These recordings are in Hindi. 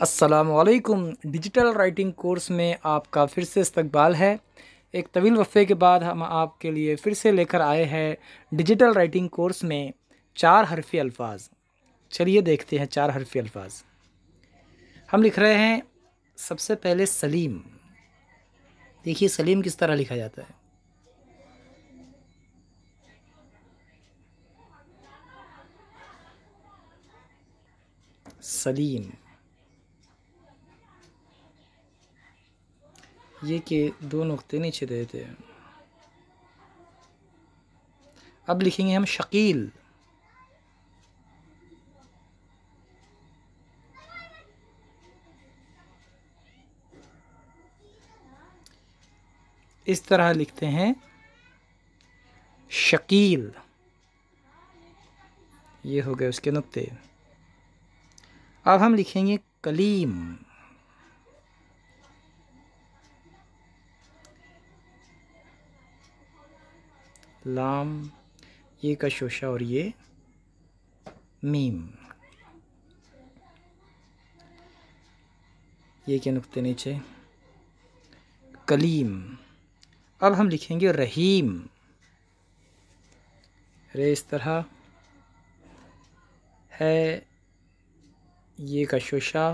अस्सलामुअलैकुम। डिजिटल राइटिंग कोर्स में आपका फिर से इस्तकबाल है। एक तवील वफ़े के बाद हम आपके लिए फिर से लेकर आए हैं डिजिटल राइटिंग कोर्स में चार हरफ़ी अल्फाज। चलिए देखते हैं चार हरफ़ी अल्फाज। हम लिख रहे हैं सबसे पहले सलीम। देखिए सलीम किस तरह लिखा जाता है। सलीम, ये के दो नुक्ते नीचे देते हैं। अब लिखेंगे हम शकील। इस तरह लिखते हैं शकील। ये हो गए उसके नुक्ते। अब हम लिखेंगे कलीम। लाम, ये का शोशा और ये मीम, ये के नुक्ते नीचे कलीम। अब हम लिखेंगे रहीम। रे इस तरह है, ये का शोशा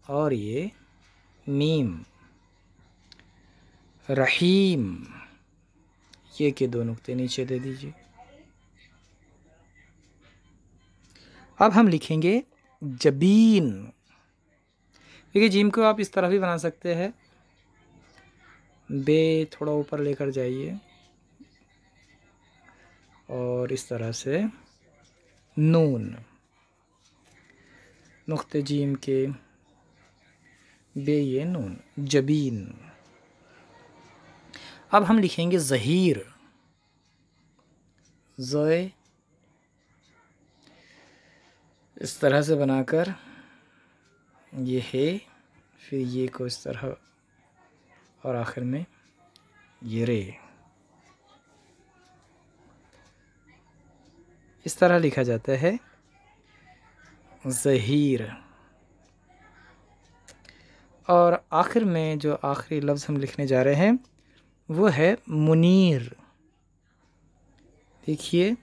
और ये मीम। रहीम, ये के दो नुक्ते नीचे दे दीजिए। अब हम लिखेंगे जबीन। देखिए जीम को आप इस तरह भी बना सकते हैं। बे थोड़ा ऊपर लेकर जाइए और इस तरह से नून, नुक्ते जीम के बे ये नून, जबीन। अब हम लिखेंगे ज़हीर। ज़ोए इस तरह से बनाकर ये है, फिर ये को इस तरह और आखिर में ये रे। इस तरह लिखा जाता है ज़हीर। और आखिर में जो आखिरी लफ्ज़ हम लिखने जा रहे हैं वो है मुनीर। देखिए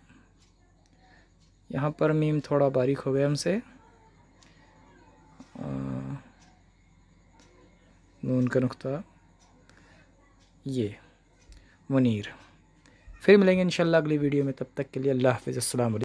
यहाँ पर मीम थोड़ा बारीक हो गया हमसे, नून का नुक्ता, ये मुनीर। फिर मिलेंगे इंशाल्लाह अगली वीडियो में। तब तक के लिए अल्लाह हाफ़िज़। अस्सलाम वालेकुम।